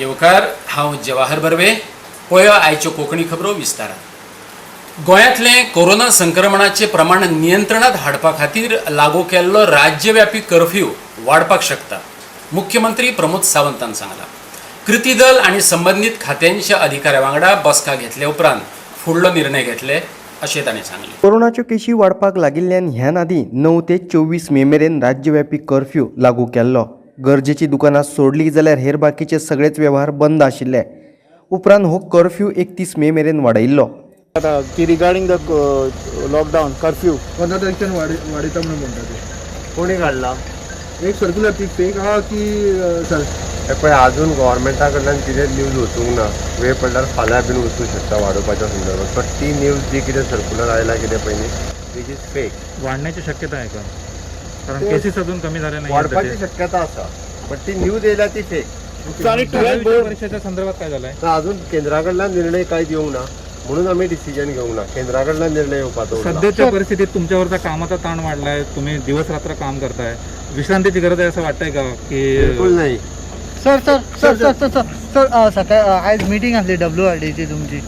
येवकार हांव जवाहर बर्वे पळय आयच्यो कोंकणी खबरो विस्तारात। गोंयांतले कोरोना संक्रमणाचे प्रमाण नियंत्रणात हाडपा खातीर लागू केल्लो राज्यव्यापी कर्फ्यू वाडपाक शकता, मुख्यमंत्री प्रमोद सावंतान सांगला। कृती दल आनी संबंधीत खात्यांच्या अधिकाऱ्यां वांगडा बसका घेतले उपरांत फुडलो निर्णय घेतले अशें ताणें सांगलें। कोरोनाच्यो केशी वाडपाक लागिल्ल्यान ह्या नादी 9 ते 24 मे मेरेन राज्यव्यापी कर्फ्यू लागू केल्लो। गरजेची दुकानां सोडली जाल्यार हेर बाकीचे सगळेच वेव्हार बंद आशिल्ले। उपरांत हो कर्फ्यू 31 मे मेरेन वाडयल्लो। रिगार्डिंग द लॉकडाऊन कर्फ्यू 15 तारखेच्यान वाडयता म्हणून म्हणटा ते कोणी काढला? एक सर्क्युलर ती फेक आहा की सर पण अजून गव्हर्मेंटा कडल्यान कितें न्यूज वचूंक ना। वेळ पडल्यार फाल्यां बीन वचूंक शकता वाडोवपाच्या संदर्भात। पण ती न्यूज जी कितें सर्क्युलर आयला कितें पयलीं ती इज फेक। वाढण्याची शक्यता आहे का? कारण केसेस अजून कमी झाले नाही। वाडपाची शक्यता आसा पण ती न्यूज येयल्या ती फेक। परीक्षेच्या संदर्भात काय झालंय? अजून केंद्रा कडल्यान निर्णय कांयच येवंक ना म्हणून आम्ही डिसिजन घेवंक ना। केंद्रा कडल्यान निर्णय येवपाचो। सध्याच्या परिस्थितीत तुमच्यावरचा कामाचा ताण वाढलाय, तुम्ही दिवस रात्र काम करताय, विश्रांतीची गरज आहे असं वाटतंय का? की बिलकुल नाही। Sir sir sir sir sir sir sir सकाळी आज मीटिंग आसली WRDची तुमची?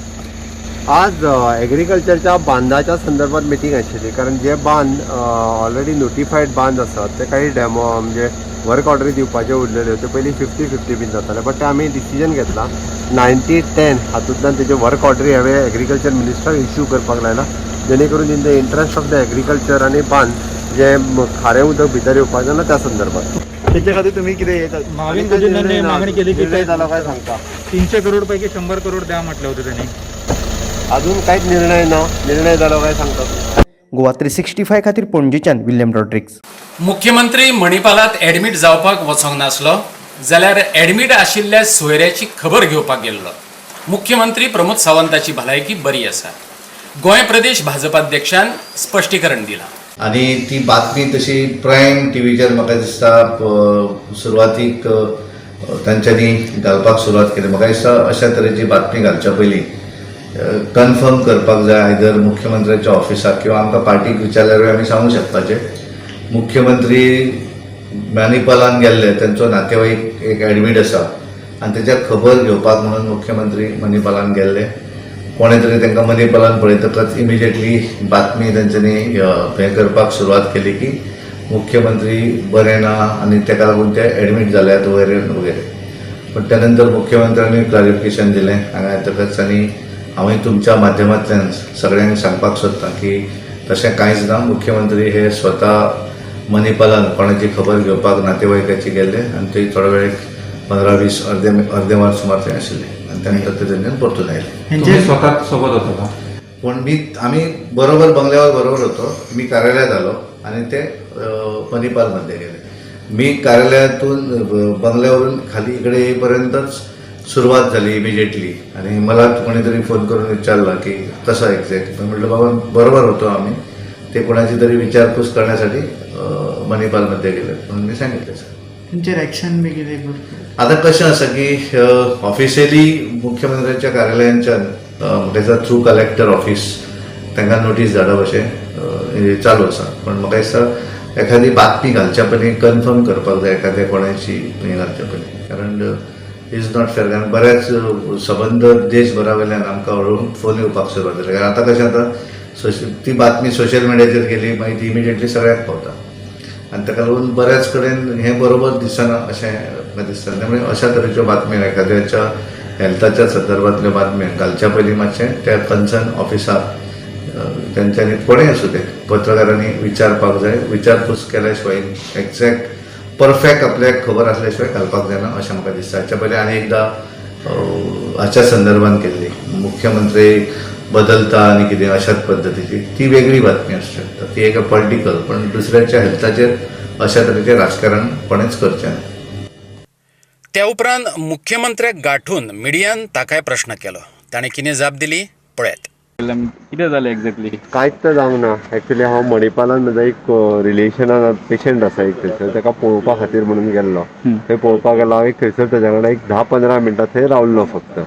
आज एग्रीकल्चरच्या बांदाच्या संदर्भात मिटींग आशिल्ली, कारण जे बांद ऑलरेडी नोटिफाईड बांद आसात ते काही डेमो म्हणजे वर्क ऑर्डरी दिवपाचे उरलेले होते। पयलीं 50-50 बीन जाताले, बट ते आमी डिसिजन घेतला 90-10 हातूंतल्यान तेजे वर्क ऑर्डरी हांवें एग्रीकल्चर मिनिस्टराक इश्यू करपाक लायला, जेणे करून in the interest of the agriculture आनी बांद जे खारें उदक भितर येवपाक जाय ना त्या संदर्भात तेचे खातीर तुमी कितें मागणी केली की निर्णय जालो काय सांगता? 300 करोड पैकी 100 करोड द्या म्हटलं होतं त्यांनी। अजून कांयच निर्णय ना। निर्णय जालो काय सांगता? गोवा 365 खातीर पणजेच्यान विल्यम रॉड्रिक्स। मुख्यमंत्री मणिपालात एडमीट जावपाक वचोंक नासलो जाल्यार एडमीट आशिल्ल्या सोयऱ्याची खबर घेवपाक गेल्लो। मुख्यमंत्री प्रमोद सावंताची भलायकी बरी आसा, गोंय प्रदेश भाजपाध्यक्षान स्पश्टीकरण दिलां। आणि ती बातमी तशी प्रायम टीव्हीचेर म्हाका दिसता सुरवातीक तांच्यांनी घालपाक सुरवात केली। म्हाका दिसता अशा तरेची बातमी घालच्या पयलीं कन्फर्म करपाक जाय आयदर मुख्यमंत्र्याच्या ऑफिसाक किंवा आमकां पार्टीक विचारल्यारूय आमी सांगूं शकपाचे मुख्यमंत्री मणिपालान गेल्ले, तांचो नातेवाईक एक एडमीट आसा आनी तेच्या खबर घेवपाक म्हणून मुख्यमंत्री मणिपालान गेल्ले। कोणे तरी तांकां मणिपालान पळयतकच इमिजिएटली बातमी तांच्यांनी हें करपाक सुरवात केली की मुख्यमंत्री बरे ना आनी ताका लागून ते एडमीट जाल्यात वगैरे वगैरे। पण त्यानंतर मुख्यमंत्र्यांनी क्लॅरिफिकेशन दिलें हांगा येतकच, आनी हांवें तुमच्या माध्यमांतल्यान सगळ्यांक सांगपाक सोदतां की तशें कांयच ना। मुख्यमंत्री हे स्वता मणिपालान कोणाची खबर घेवपाक नातेवाईकाची गेल्ले आनी थंय थोडो वेळ 15-20 अर्दे वर सुमार थंय आशिल्ले आनी त्या नंतर ते थंयच्यान परतून आयले। स्वतः सोबत होतो का? पण आम्ही बरोबर बंगल्यावर बरोबर होतो। मी कार्यालयात आलो आणि ते मणिपालमध्ये गेले। मी कार्यालयातून बंगल्यावरून खाली इकडे येईपर्यंतच सुरुवात झाली इमिजिएटली, आणि मला कोणीतरी फोन करून विचारला की कसं एक्झॅक्ट। म्हटलं बाबा बरोबर होतो आम्ही, ते कोणाची तरी विचारपूस करण्यासाठी मणिपालमध्ये गेले म्हणून मी सांगितलं सर। तुमचे रिएक्शन बी कितें? आता कशें आसा की ऑफिशियली मुख्यमंत्र्यांच्या कार्यालयांच्यान म्हाका थ्रू कलेक्टर ऑफिस तांकां नोटीस धाडप अशें चालू आसा। पण म्हाका दिसता एखादी बातमी घालच्या पयलीं कन्फर्म करपाक जाय एखाद्या कोणाची हें घालच्या पयलीं, कारण इज नॉट फेअर। कारण बऱ्याच संबंद देशभरा वयल्यान आमकां हळूहळू फोन येवपाक सुरवात जाली। कारण आतां कशें जाता ती बातमी सोशल मिडियाचेर गेली मागीर ती इमिजिएटली सगळ्याक पावता आनी ताका लागून बऱ्याच कडेन हें बरोबर दिसना अशें म्हाका दिसता। त्यामुळे अशा तरेच्यो बातम्यो एखाद्याच्या हेल्थाच्या संदर्भांतल्यो बातम्यो घालच्या पयलीं मातशें त्या कन्सर्न ऑफिसाक तेंच्यांनी कोणेय आसूं ते पत्रकारांनी विचारपाक जाय। विचारपूस केल्या शिवाय एक्झॅक्ट परफेक्ट आपल्याक खबर आसल्या शिवाय घालपाक जायना अशें म्हाका दिसता। हाच्या पयलीं आनी एकदां हाच्या संदर्भान केल्ली मुख्यमंत्री बदलता आनी कितें अशाच पद्दतीची ती वेगळी बातमी आसूं शकता, ती एक पॉलिटिकल। पण दुसऱ्याच्या हेल्थाचेर अशा तरेचें राजकारण कोणेच करचें ना। त्या उपरांत मुख्यमंत्र्याक गाठून मिडियान ताकाय प्रश्न केलो। ताणें कितें जाप दिली पळयात। कितें जालें एक्झॅक्टली? कांयच तर जावंक ना। एक्चुअली हांव मणिपालान म्हजो एक रिलेशनान पेशंट आसा एक थंयसर, ताका पळोवपा खातीर म्हणून गेल्लो। थंय पळोवपाक गेलो हांव थंयसर ताच्या वांगडा एक 10-15 मिनटां थंय रावल्लो फक्त।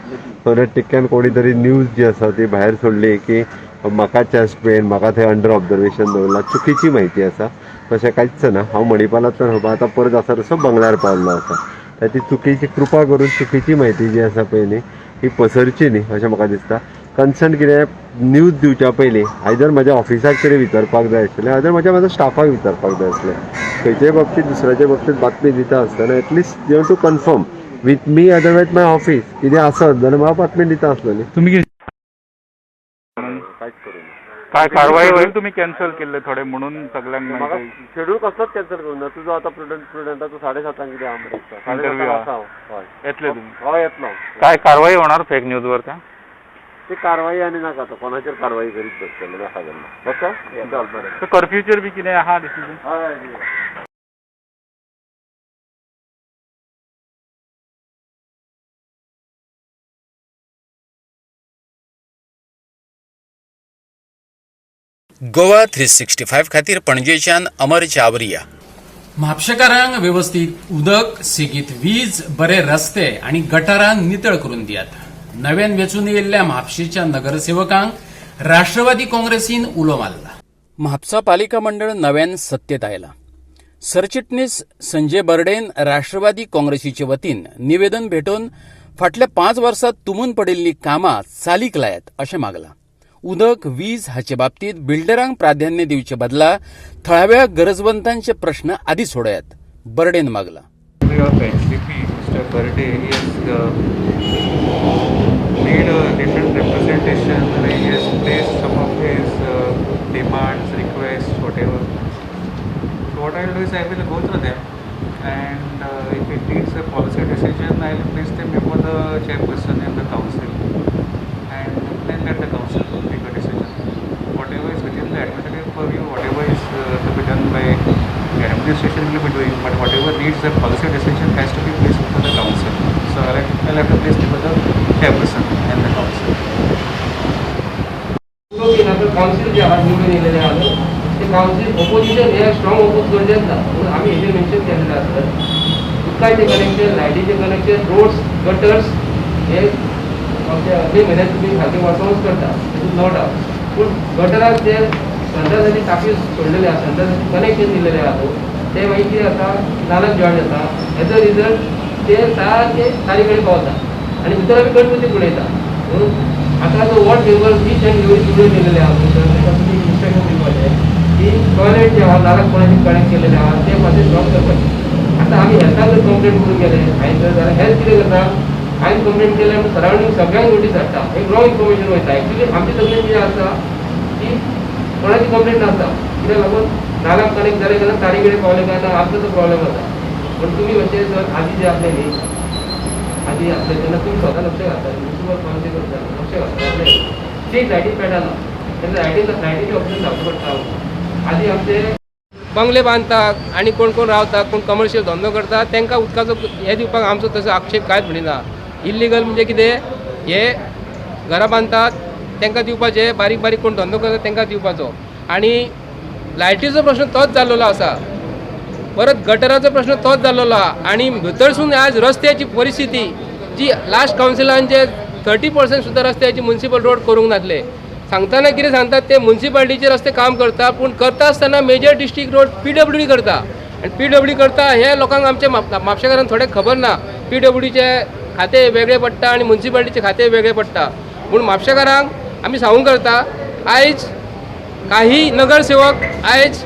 तर टिक्क्यान कोणी तरी न्यूज जी आसा ती भायर सोडली की म्हाका चेस्ट पेन, म्हाका थंय अंडर ऑब्जर्वेशन दवरला। चुकीची म्हायती आसा, तशें कांयच ना। हांव मणिपालांतल्यान आतां परत आसा तसो बंगल्यार पावल्लो आसा। ती चुकीची कृपा करून चुकीची म्हायती जी आसा पळय न्ही ही पसरची न्ही अशें म्हाका दिसता. कन्सर्न कितें न्यूज दिवच्या पयलीं आयदर म्हाज्या ऑफिसाक कितें विचारपाक जाय आसलें आयदर म्हाज्या स्टाफाक विचारपाक जाय आसलें. खंयच्याय बाबतींत दुसऱ्याच्या बाबतींत बातमी दिता आसतना at least you have to confirm with me otherwise my office कितें आसत जाल्यार म्हाका बातमी दिता आसलो न्ही. तुम्ही कांयच करूं ना. काय कारवाई होईल तुम्ही कॅन्सल केले थोडे म्हणून सगळ्यांक म्हाका शेड्यूल कसलोच कॅन्सल करूं ना. तुजो आतां स्टुडंटाचो 7:30 कितें आहा मरे दिसता. Interview 7:30 आहा. आसा हांव. हय येतले तुम्ही हय येतलो. काय कारवाई होणार फेक न्यूज वर त्या ती कारवाई आनी नाका तो कोणाचेर कारवाई करीत बसतले नाका जाल्यार बसो चल बरें. कर्फ्यूचेर बी कितें आहा डिसिजन हय गोवा 365 खातीर पणजेच्यान अमर चावरिया. म्हापशेकारांक वेवस्थीत उदक, सेगीत वीज, बरे रस्ते आणि गटारां नितळ करून दियात. नव्यान वेचून येयल्ल्या म्हापशेच्या नगरसेवकांक राष्ट्रवादी काँग्रेसीन उलो मारला. म्हापसा पालिका मंडळ नव्यान सत्तेत आयला. सरचिटणीस संजय बर्डेन राष्ट्रवादी काँग्रेसीचे वतीन निवेदन भेटून फाटल्या 5 वर्सात तुंबून पडिल्लीं कामां चालीक लायात अशें मागलां. उदक, वीज हाचे बाबतीत बिल्डरांक प्राधान्य दिवचे बदला थळाव्या गरजवंतांचे प्रश्न आदी सोडयात, burden मागला. Mr. Birde has made a different representation. He has placed some of his demands, requests, whatever. So what I will do is I will go through them, and if it needs a policy decision, I will place them before the chairperson and the council, and then let the council take a decision. Whatever is within the administrative purview, whatever is to be done by the administration will be doing, but whatever needs a policy decision has to be placed before the council. So I'll have to place before the chairperson and the council. Council जे आहात निवडून येलेले आहात ते council opposition हे strong oppose गरजेचं ना म्हणून आम्ही हेजेर मेन्शन केलेले आसतात. उदकाचें कनेक्शन, लायटीचें कनेक्शन, रोड्स, गटर्स हे मे म्हयन्यात तुमी सारके वर्सावूच करता, तातूंत नो डावट. पूण गटराक जे संडासाची टाकी सोडलेले आसा, संडासाचें कनेक्शन दिलेलें आहा ते मागीर कितें जाता, नाल्याक जॉयन जाता. हेजो रिजल्ट ते सारके तारी कडेन पावता आनी भितर आमी गणपती बुडयता. म्हणून आता जो वॉर्ड मेंबर वीज आनी निवडून दिलेले आहात ताका तुमी इन्स्ट्रक्शन दिवपाचें की टॉयलेट जे आहा नाल्याक कोणाचे कनेक्ट केलेले आहा ते मातशें स्टॉप करपाचें. आतां आमी हेल्थाक जर कंप्लेंट करून गेले हांवें जाल्यार हेल्थ कितें करता, हांवें कंप्लेंट केले आनी सरावंडींग सगळ्यांक नोटीस धाडटा. एक रॉंग इन्फॉर्मेशन वयता. एक्चुली आमची तकलेन कितें आसा की कोणाची कंप्लेंट नासता, कित्याक लागून नाल्याक कनेक्ट जाले जाल्यार तारी कडेन पावले काय ना आमचो तो प्रॉब्लेम जाता. पण तुमी मातशें जर आदी जे आपले न्ही आधी आपले तेन्ना तुम्ही स्वतः लक्ष घालता, युट्यूबर कॉन्से करता, लक्ष घालता. आपले स्ट्रीट लायटी पेटाना तेन्ना लायटीचे ऑप्शन धावचे पडटा. आधी आमचे बंगले बांदतात आनी कोण कोण रावता, कोण कमर्शियल धंदो करता तांकां उदकाचो हे दिवपाक आमचो तसो आक्षेप कांयच म्हणिना. इल्लिगल म्हणजे कितें, हे घरां बांदतात तांकां दिवपाचे, बारीक बारीक कोण धंदो करता तांकां दिवपाचो. आनी लायटीचो प्रश्न तोच जाल्लो आसा, परत गटराचो प्रश्न तोच जाल्लो आहा. आनी भितरसून आज रस्त्याची परिस्थिती जी लास्ट कावन्सिलान जे 30% सुद्दां रस्त्याची म्युनिसिपल रोड करूंक नासले. सांगतना कितें सांगतात ते म्युनिसिपालिटीचे रस्ते काम करता, पूण करता आसतना मेजर डिस्ट्रिक्ट रोड PWD करता. आनी PWD करता हे लोकांक आमचे म्हापशेकारांक थोडे खबर ना. PWDचे खाते वेगळे पडटा आनी म्युनिसिपालिटीचे खाते वेगळे पडटा. पूण म्हापशेकारांक आमी सांगूंक करता, आयज काही नगरसेवक आयज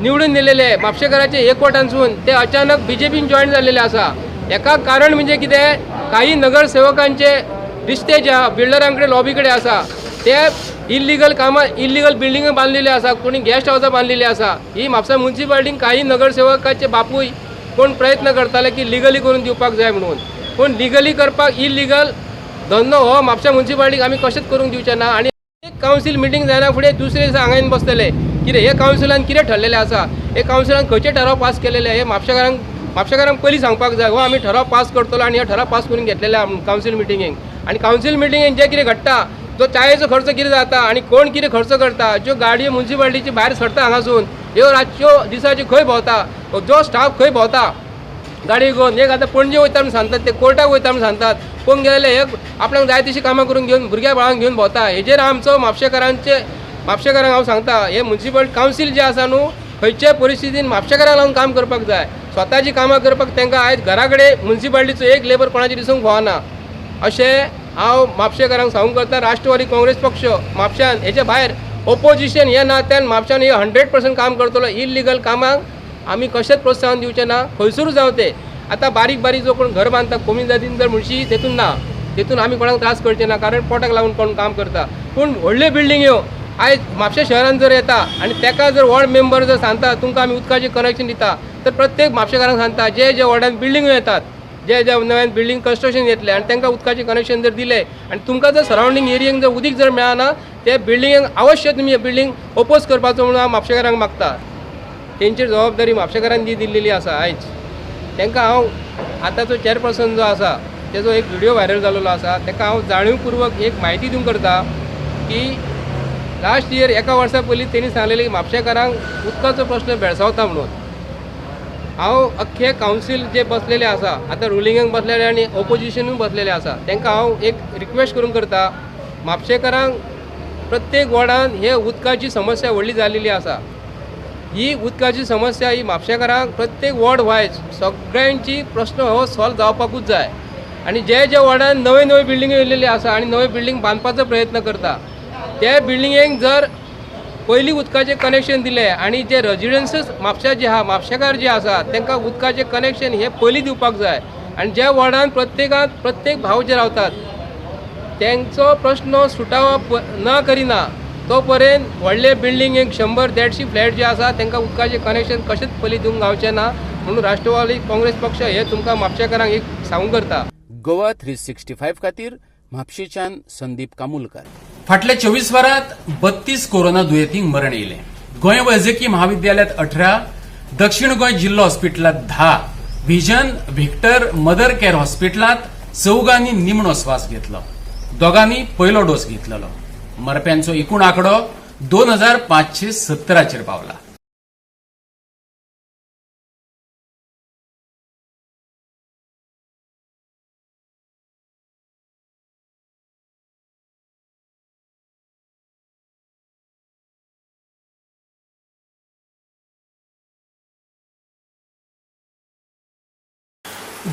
निवडून दिलेले म्हापशेकाराचे एकवटांसून ते अचानक BJPन जॉईन झालेले आसा. हेका कारण म्हणजे कितें, काही नगरसेवकांचे रिश्ते जे आहा बिल्डरांकडे लॉबी कडेन आसा ते इल्लिगल कामां, इल्लिगल बिल्डिंग बांदलेले आसा, कोणी गेस्ट हावसां बांदलेली आसा. ही म्हापसा म्युनिसिपालिटीन काही नगरसेवकाचे बापूय कोण प्रयत्न करताले की लिगली करून दिवपाक जाय म्हणून, पूण लिगली करपाक इल्लिगल धंदो हो म्हापसा म्युनिसिपालिटीक आमी कशेंच करूंक दिवचे ना. आनी एक कावन्सील मिटींग जायना फुडें दुसरे दिसा हांगा येवन बसतले कितें हे कावन्सिलान कितें ठरलेलें आसा, हे कावन्सिलान खंयचे ठराव पास केलेले हे म्हापशेकारांक पयलीं सांगपाक जाय. हो आमी ठराव पास करतलो आनी हे ठराव पास करून घेतलेले कावन्सील मिटींगेक. आनी कावन्सील मिटींगेक जे कितें घडटा, जो चायेचो खर्च कितें जाता आनी कोण कितें खर्च करता, ज्यो गाडयो म्युनिसिपालिटीची भायर सरता हांगासून ह्यो रातच्यो दिसाची खंय भोंवता, जो स्टाफ खंय भोंवता गाडी घेवन, एक आतां पणजे वयता म्हूण सांगतात, ते कोर्टाक वयता म्हूण सांगतात, कोण गेले हे आपल्याक जाय तशी कामां करून घेवन भुरग्या बाळांक घेवन भोंवता. हेजेर आमचो म्हापशेकारांक हांव सांगता, हे म्युनिसिपल कावन्सील जे आसा न्हू खंयच्याय परिस्थितीन म्हापशेकारांक लागून काम करपाक जाय. स्वताची कामां करपाक तांकां आयज घरा कडेन म्युन्सिपाल्टीचो एक लेबर कोणाचें दिसूंक फावना अशें हांव म्हापशेकारांक सांगूंक करता. राष्ट्रवादी काँग्रेस पक्ष म्हापश्यान हेच्या भायर ओपोजिशन हे नात्यान म्हापश्यान हे 100% काम करतलो. इल्लिगल कामांक आमी कशेंच प्रोत्साहन दिवचें ना, खंयसरूच जावं ते. आतां बारीक बारीक जो कोण घर बांदता कमी जातीन जर म्हणशी तेतून ना, तेतून आमी कोणाक त्रास करचे ना, कारण पोटाक लागून कोण काम करता. पूण व्हडल्यो बिल्डिंग्यो आयज म्हापशा शहरान जर येता आनी ताका जर वॉर्ड मेंबर जर सांगता तुमकां आमी उदकाचें कनेक्शन दिता, तर प्रत्येक म्हापशेकारांक सांगता जे जे वॉर्डान बिल्डिंग्यो येतात, जे जे नव्यान बिल्डिंग कन्स्ट्रक्शन येतले आनी तांकां उदकाचें कनेक्शन जर दिलें आनी तुमकां जर सरावंडींग एरियेक जर उदीक जर मेळना, ते बिल्डिंगेक अवश्य तुमी बिल्डिंग ओपोज करपाचो म्हणून हांव म्हापशेकारांक मागता. तेंचेर जबाबदारी म्हापशेकारांनी दिल्लेली आसा. आयज तांकां हांव आतांचो चेअरपर्सन जो आसा तेजो एक व्हिडिओ व्हायरल जाल्लो आसा, ताका हांव जाणीवपूर्वक एक म्हायती दिवंक करता की लास्ट इयर एका वर्सा पयलीं तेणी सांगलेलें की म्हापशेकारांक उदकाचो प्रश्न भेडसावता म्हणून. हांव अख्खे कावन्सील जे बसलेले आसा, आतां रुलिंगाक बसलेले आनी ओपोजिशनूय बसलेले आसा, तांकां हांव एक रिक्वेस्ट करूंक करता, म्हापशेकारांक प्रत्येक वॉर्डान हे उदकाची समस्या व्हडली जाल्लेली आसा. ही उदकाची समस्या ही म्हापशेकारांक प्रत्येक वॉर्ड वायज सगळ्यांची प्रश्न हो सॉल्व जावपाकूच जाय. आनी जे जे वॉर्डान नवे नवे बिल्डिंग्यो येयलेली आसा आनी नवे बिल्डींग बांदपाचो प्रयत्न करता, त्या बिल्डिंगेक जर पयलीं उदकाचें कनेक्शन दिलें आनी जे रेजिडेन्सीस म्हापशा जे आहा, म्हापशेकार जे आसा तांकां उदकाचें कनेक्शन हे पयलीं दिवपाक जाय. आनी ज्या वॉर्डान प्रत्येक भाव जे रावतात तांचो प्रश्न सुटावो न करिना तो पर्यंत व्हडले बिल्डिंगेक 100-150 फ्लॅट जे आसा तांकां उदकाचें कनेक्शन कशेंच पयलीं दिवंक गावचें ना. म्हणून राष्ट्रवादी काँग्रेस पक्ष हे तुमकां म्हापशेकारांक एक सांगूंक करता. गोवा 365 खातीर म्हापशेच्यान संदीप कामुलकार. फाटल्या 24 वरांत 32 कोरोना दुयेंतींक मरण येयलें. गोंय वैजकी महाविद्यालयांत 18, दक्षिण गोंय जिल्लो हॉस्पिटलांत 10, व्हिजन व्हिक्टर मदर केअर हॉस्पिटलांत 4 निमणो स्वास घेतलो. 2 पयलो डोस घेतलेलो. मरप्यांचो एकूण आंकडो 2570 पावला.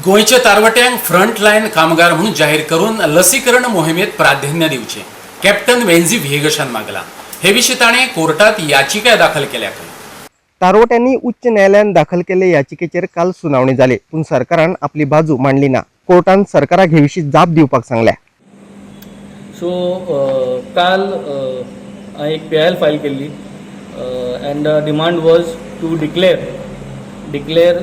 गोंयच्या तारवट्यांक फ्रंटलायन कामगार म्हणून जाहीर करून लसीकरण मोहिमेत प्राधान्य दिवचे कॅप्टन वेन्झी व्हेगशान मागला. हे विशीं ताणें कोर्टात याचिका दाखल केल्या. तारवट्यांनी उच्च न्यायालयात दाखल केले याचिकेचेर काल सुनावणी जाली, पूण सरकारान आपली बाजू मांडली ना. कोर्टान सरकाराक हे विशीं जाप दिवपाक सांगल्या. सो काल हांवें एक PIL फायल केल्ली and demand was to declare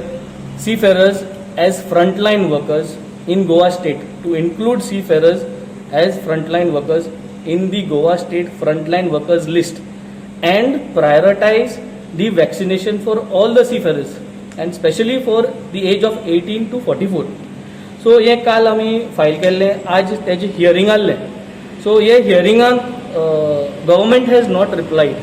seafarers as frontline workers in Goa state, to include seafarers as frontline workers in the Goa state frontline workers list and prioritize the vaccination for all the seafarers and especially for the age of 18 to 44. So हे काल आमी file केल्ले, आज तेजे hearing आसलें. So हे हियरिंगाक government has not replied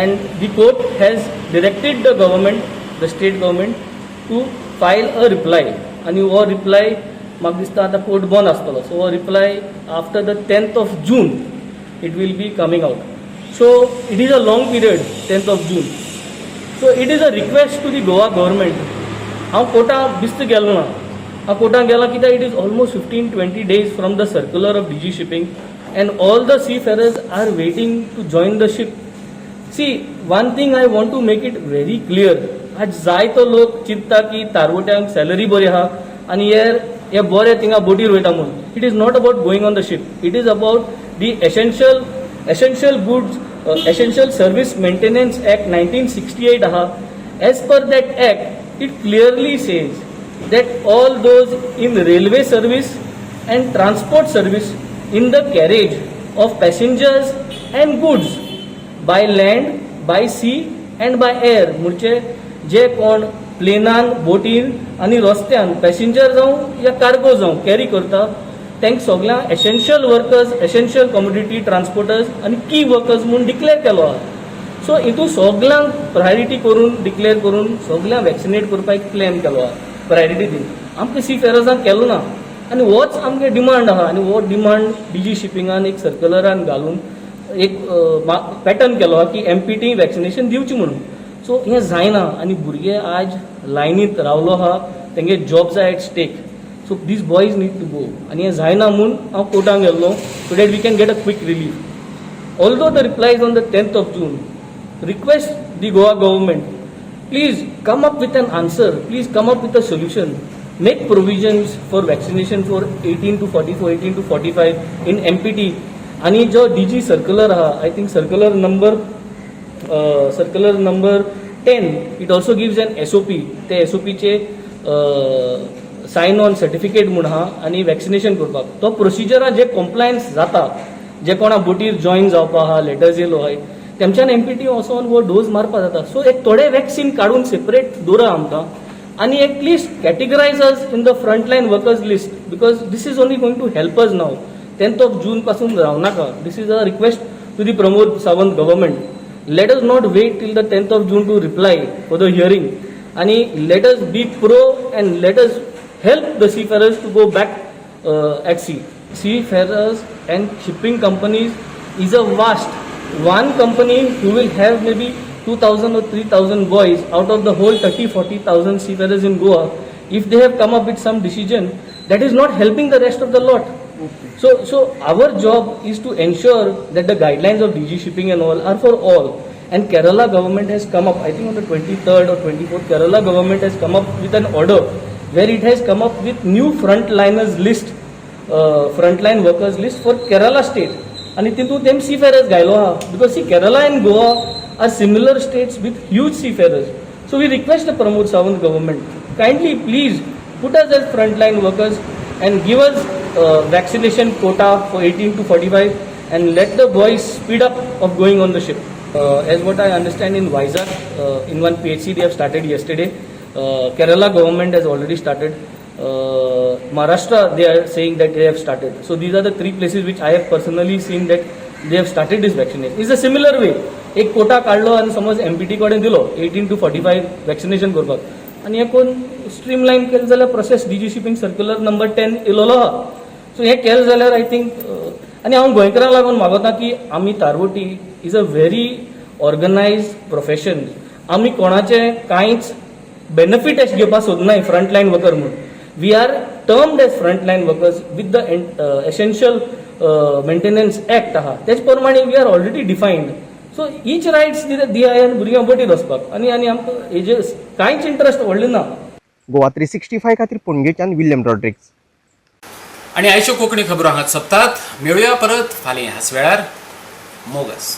and the court has directed the government, the state government, to file a reply. आणि हो रिप्लाय म्हाका दिसता आतां कोर्ट बंद आसतलो. सो हो reply after the 10th of June it will be coming out. So it is a long period, 10th of June. So it is a request to the Goa government. हांव कोर्टाक बिस्त गेलो ना. हांव कोर्टाक गेला कित्याक it is almost 15-20 days from the circular of DG shipping and all the seafarers are waiting to join the ship. See, one thing I want to make it very clear. आज जायतो लोक चिंतता की तारवट्यांक सॅलरी बरी आहा आनी हे बरे थिंगा बोटीर वयता म्हणून. It is not about going on the ship. It is about the essential goods, essential service maintenance act 1968 आहा. As per that act it clearly says that all those in railway service and transport service in the carriage of passengers and goods by land, by sea and by air, म्हणजे जे कोण प्लेनान, बोटीन आनी रस्त्यान passenger जावं या cargo जावं carry करता तांकां सगळ्यांक essential workers, essential commodity transporters आनी की वर्कर्स म्हणून डिक्लेअर केलो आहा. सो हितून सगळ्यांक प्रायोरिटी करून डिक्लेअर करून सगळ्यांक वॅक्सिनेट करपाक एक प्लॅन केलो आहा. प्रायोरिटी दिवन आमकां सीफेरर्सांक केलो ना आनी होच आमगे डिमांड आहा. आनी हो डिमांड DG शिपिंगान एक सर्क्युलरान घालून एक पॅटर्न केलो आहा की MPT वॅक्सिनेशन दिवची म्हणून. सो हें जायना आनी भुरगे आज लायनीत रावलो आहा तेंगे jobs are at stake. So these boys need to go आनी हें जायना म्हूण हांव कोर्टाक गेल्लो so that we can get a quick relief. Although the reply is on the 10th of June, request the Goa government, please come up with an answer, please come up with a solution. Make provisions for vaccination for 18 to 44, 18 to 45 in MPT. आणि जो DG circular aha, I think circular number 10, it also gives an SOP. ते SOP चे sign on certificate म्हूण आहा आनी vaccination करपाक. तो प्रोसिजरा जे कॉम्प्लायन्स जाता, जे कोणा बोटीर जॉईन जावपा आहा, लेटर्स येयलो आहाय, तेमच्यान MPT वचोन वो डोस मारपा जाता. सो एक थोडे वॅक्सीन काडून सेपरेट दवरा आमकां आनी at least categorise us in the frontline workers list, because this is only going to help us now. 10th of June पासून रावनाका. This is a request to the Pramod Sawant government. Let us not wait till the 10th of June to reply for the hearing आनी let us be pro and let us help the seafarers to go back at sea. Seafarers and shipping companies is a vast. One company who will have maybe 2,000 or 3,000 boys out of the whole 30,000-40,000 seafarers in Goa. If they have come up with some decision, that is not helping the rest of the lot. So our job is to ensure that the guidelines of DG shipping and all are for all. And Kerala government has come up, I think on the 23rd or 24th, Kerala government has come up with an order where it has come up with new frontliners list, frontline workers list for Kerala state. And तितून them seafarers गायलो हा, because see Kerala and Goa are similar states with huge seafarers. So we request the Pramod Sawant government, kindly please put us as frontline workers and give us vaccination quota for 18 to 45 and let the boys speed up of going on the ship. As what I understand in Vizag, in one PHC they have started yesterday. Kerala government has already started. Maharashtra, they are saying that they have started. So these are the three places which I have personally seen that they have started this vaccination. It's a similar way. एक कोटा काढलो आणि समज MPT कडेन दिलो 18 to 45 vaccination करपाक आनी हे कोण स्ट्रीमलायन केलें जाल्यार process DG shipping circular number 10 येयलोलो आहा. सो हें केलें जाल्यार आय थिंक आनी हांव गोंयकारांक लागून मागता की आमी तारवटी is a very organised profession. आमी कोणाचें कांयच बेनिफीट अशें घेवपाक सोदनाय फ्रंटलायन वर्कर म्हणून. We are termed as frontline workers with the essential maintenance act आहा तेच प्रमाणे we are already defined. So each rights दियाय आनी भुरग्यांक बोटीर वचपाक आनी आमकां हेजे कांयच इंट्रस्ट व्हडलें ना. गोवा 365 खातीर पणजेच्यान विल्यम रॉड्रिक्स. आणि आयच्यो कोंकणी खबरो हांगाच सोंपतात. मेळुया परत फाल्यां ह्याच वेळार. मोगस.